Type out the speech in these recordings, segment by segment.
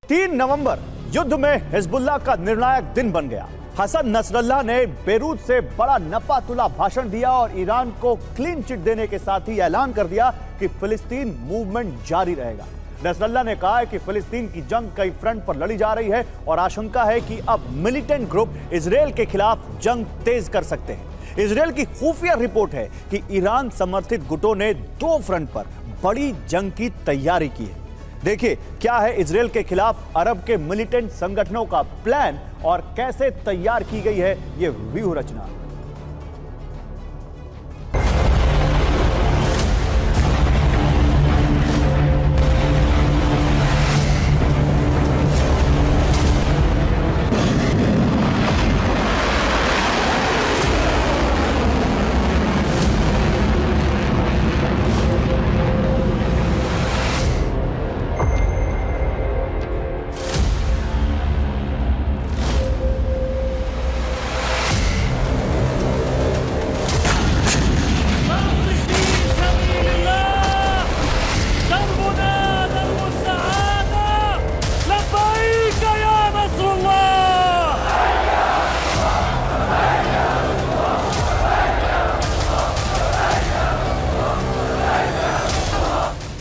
3 नवंबर युद्ध में हिजबुल्लाह का निर्णायक दिन बन गया। हसन नसरल्लाह ने बेरूत से बड़ा नपा-तुला भाषण दिया और ईरान को क्लीन चिट देने के साथ ही ऐलान कर दिया कि फिलिस्तीन मूवमेंट जारी रहेगा। नसरल्लाह ने कहा है कि फिलिस्तीन की जंग कई फ्रंट पर लड़ी जा रही है और आशंका है कि अब मिलिटेंट ग्रुप इजरायल के खिलाफ जंग तेज कर सकते हैं। इजरायल की खुफिया रिपोर्ट है कि ईरान समर्थित गुटों ने 2 फ्रंट पर बड़ी जंग की तैयारी की है। देखिए क्या है इजरायल के खिलाफ अरब के मिलिटेंट संगठनों का प्लान और कैसे तैयार की गई है यह व्यूह रचना।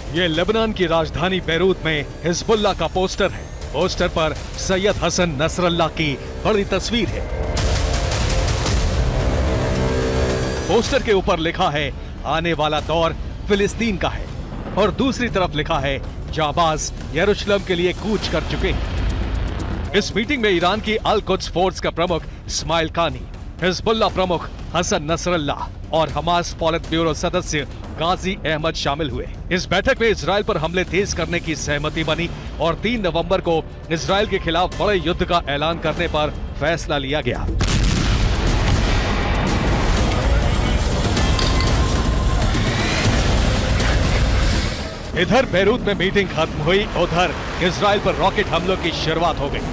ये लेबनान की राजधानी बेरूत में हिजबुल्लाह का पोस्टर है। पोस्टर पर सैयद हसन नसरल्लाह की बड़ी तस्वीर है। पोस्टर के ऊपर लिखा है आने वाला दौर फिलिस्तीन का है और दूसरी तरफ लिखा है जाबाज यरूशलेम के लिए कूच कर चुके हैं। इस मीटिंग में ईरान की अल कुद्स फोर्स का प्रमुख इस्माइल कानी, हिजबुल्लाह प्रमुख हसन नसरल्लाह और हमास पॉलिट ब्यूरो सदस्य गाजी अहमद शामिल हुए। इस बैठक में इजरायल पर हमले तेज करने की सहमति बनी और 3 नवंबर को इजरायल के खिलाफ बड़े युद्ध का ऐलान करने पर फैसला लिया गया। इधर बेरूत में मीटिंग खत्म हुई, उधर इजरायल पर रॉकेट हमलों की शुरुआत हो गई।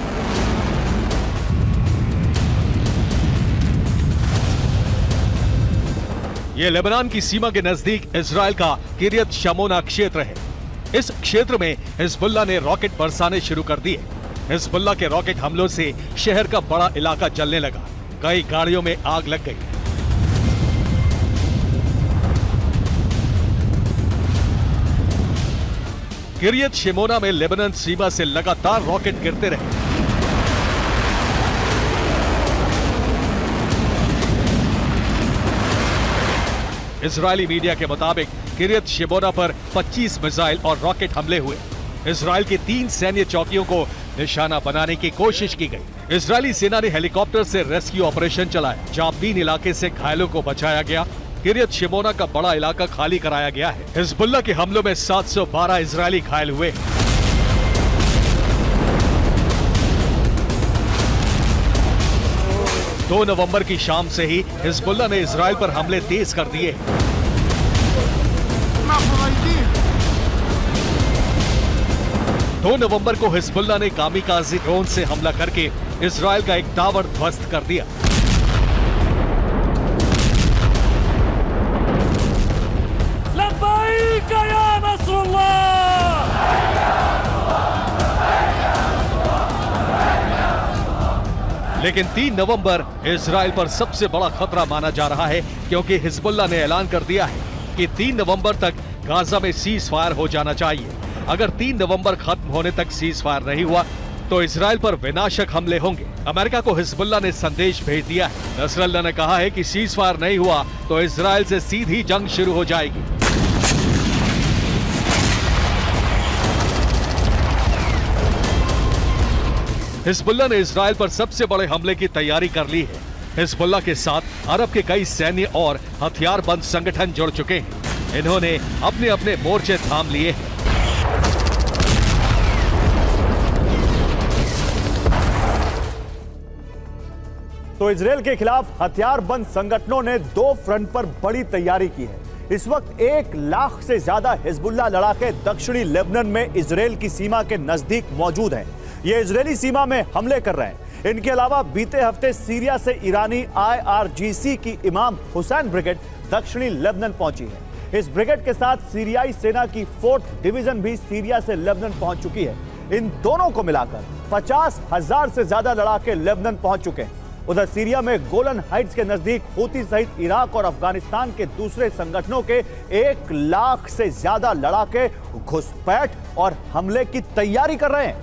ये लेबनान की सीमा के नजदीक इजरायल का किरियत शमोना क्षेत्र है। इस क्षेत्र में हिजबुल्लाह ने रॉकेट बरसाने शुरू कर दिए। हिजबुल्लाह के रॉकेट हमलों से शहर का बड़ा इलाका जलने लगा। कई गाड़ियों में आग लग गई। किरियत शमोना में लेबनान सीमा से लगातार रॉकेट गिरते रहे। इजरायली मीडिया के मुताबिक किरियत शमोना पर 25 मिसाइल और रॉकेट हमले हुए। इजरायल की 3 सैन्य चौकियों को निशाना बनाने की कोशिश की गई। इजरायली सेना ने हेलीकॉप्टर से रेस्क्यू ऑपरेशन चलाया। जाबीन इलाके से घायलों को बचाया गया। किरियत शमोना का बड़ा इलाका खाली कराया गया है। हिजबुल्लाह के हमलों में 712 इजरायली घायल हुए। 2 नवंबर की शाम से ही हिजबुल्लाह ने इजरायल पर हमले तेज कर दिए। 2 नवंबर को हिजबुल्लाह ने कामिकाज़ी ड्रोन से हमला करके इजरायल का एक टावर ध्वस्त कर दिया। लेकिन 3 नवंबर इजरायल पर सबसे बड़ा खतरा माना जा रहा है, क्योंकि हिजबुल्लाह ने ऐलान कर दिया है कि 3 नवंबर तक गाजा में सीज फायर हो जाना चाहिए। अगर 3 नवंबर खत्म होने तक सीज फायर नहीं हुआ तो इजरायल पर विनाशक हमले होंगे। अमेरिका को हिजबुल्लाह ने संदेश भेज दिया है। नसरल्लाह ने कहा है कि सीज फायर नहीं हुआ तो इजरायल से सीधी जंग शुरू हो जाएगी। हिजबुल्लाह ने इजरायल पर सबसे बड़े हमले की तैयारी कर ली है। हिजबुल्लाह के साथ अरब के कई सैन्य और हथियारबंद संगठन जुड़ चुके हैं। इन्होंने अपने अपने मोर्चे थाम लिए हैं। तो इजरायल के खिलाफ हथियारबंद संगठनों ने 2 फ्रंट पर बड़ी तैयारी की है। इस वक्त 1 लाख से ज्यादा हिजबुल्लाह लड़ाके दक्षिणी लेबनान में इजरायल की सीमा के नजदीक मौजूद हैं। ये इजरायली सीमा में हमले कर रहे हैं। इनके अलावा बीते हफ्ते सीरिया से ईरानी IRGC की इमाम हुसैन ब्रिगेड दक्षिणी लेबनान पहुंची है। इस ब्रिगेड के साथ सीरियाई सेना की 4th डिवीजन भी सीरिया से लेबनान पहुंच चुकी है। इन दोनों को मिलाकर 50,000 से ज्यादा लड़ाके लेबनान पहुंच चुके हैं। उधर सीरिया में गोलन हाइट्स के नजदीक हूती सहित इराक और अफगानिस्तान के दूसरे संगठनों के 1 लाख से ज्यादा लड़ाके घुसपैठ और हमले की तैयारी कर रहे हैं।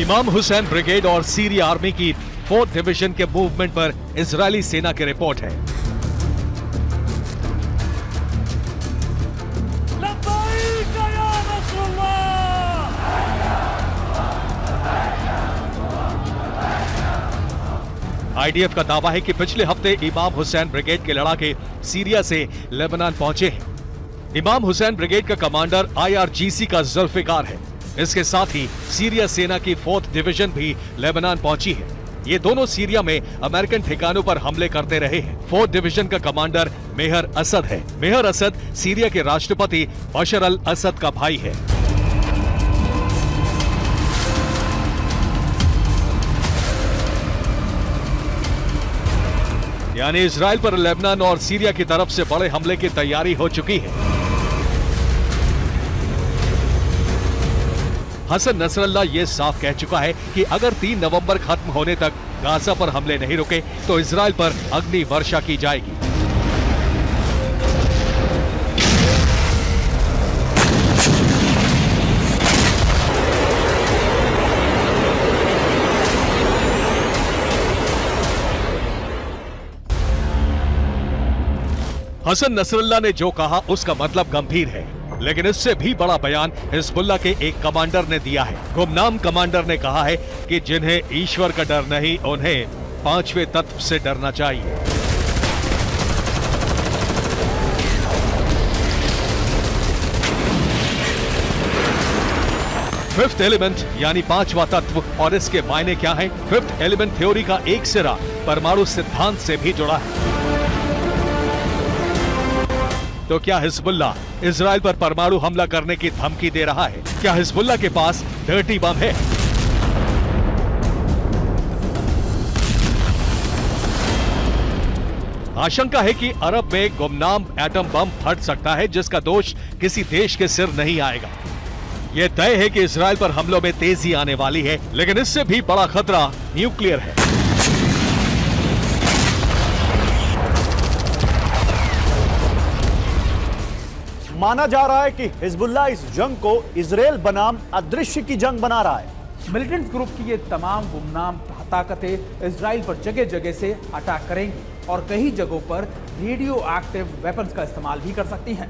इमाम हुसैन ब्रिगेड और सीरिया आर्मी की 4th डिवीजन के मूवमेंट पर इजरायली सेना की रिपोर्ट है। आईडीएफ का दावा है कि पिछले हफ्ते इमाम हुसैन ब्रिगेड के लड़ाके सीरिया से लेबनान पहुंचे हैं। इमाम हुसैन ब्रिगेड का कमांडर IRGC का जुल्फिकार है। इसके साथ ही सीरिया सेना की 4th डिवीजन भी लेबनान पहुंची है। ये दोनों सीरिया में अमेरिकन ठिकानों पर हमले करते रहे हैं। 4th डिवीजन का कमांडर मेहर असद है। मेहर असद सीरिया के राष्ट्रपति बशर अल असद का भाई है। यानी इजराइल पर लेबनान और सीरिया की तरफ से बड़े हमले की तैयारी हो चुकी है। हसन नसरल्ला ये साफ कह चुका है कि अगर 3 नवंबर खत्म होने तक गाजा पर हमले नहीं रुके तो इजराइल पर अग्नि वर्षा की जाएगी। हसन नसरल्ला ने जो कहा उसका मतलब गंभीर है, लेकिन इससे भी बड़ा बयान हिजबुल्लाह के एक कमांडर ने दिया है। गुमनाम कमांडर ने कहा है कि जिन्हें ईश्वर का डर नहीं, उन्हें 5वें तत्व से डरना चाहिए। फिफ्थ एलिमेंट यानी 5वां तत्व और इसके मायने क्या हैं? फिफ्थ एलिमेंट थ्योरी का एक सिरा परमाणु सिद्धांत से भी जुड़ा है। तो क्या हिजबुल्लाह इजराइल पर परमाणु हमला करने की धमकी दे रहा है? क्या हिजबुल्लाह के पास डर्टी बम है? आशंका है कि अरब में गुमनाम एटम बम फट सकता है, जिसका दोष किसी देश के सिर नहीं आएगा। यह तय है कि इजराइल पर हमलों में तेजी आने वाली है, लेकिन इससे भी बड़ा खतरा न्यूक्लियर है। माना जा रहा है कि हिजबुल्लाह इस जंग को इजराइल बनाम अदृश्य की जंग बना रहा है। मिलिटेंट ग्रुप की ये तमाम गुमनाम ताकतें इजराइल पर जगह जगह से अटैक करेंगी और कई जगहों पर रेडियो एक्टिव वेपन्स का इस्तेमाल भी कर सकती हैं।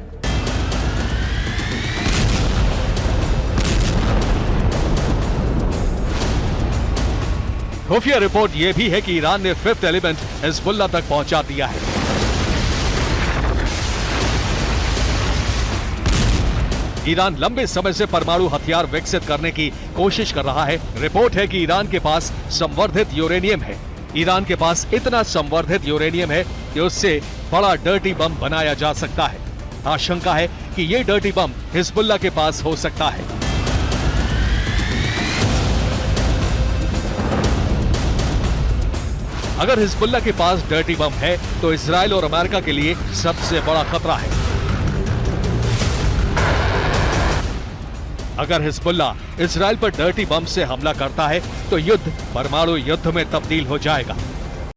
खुफिया रिपोर्ट यह भी है कि ईरान ने फिफ्थ एलिमेंट हिजबुल्लाह तक पहुंचा दिया है। ईरान लंबे समय से परमाणु हथियार विकसित करने की कोशिश कर रहा है। रिपोर्ट है कि ईरान के पास संवर्धित यूरेनियम है। ईरान के पास इतना संवर्धित यूरेनियम है कि उससे बड़ा डर्टी बम बनाया जा सकता है। आशंका है कि यह डर्टी बम हिजबुल्लाह के पास हो सकता है। अगर हिजबुल्लाह के पास डर्टी बम है तो इजराइल और अमेरिका के लिए सबसे बड़ा खतरा है। अगर हिजबुल्लाह इजराइल पर डर्टी बम से हमला करता है तो युद्ध परमाणु युद्ध में तब्दील हो जाएगा।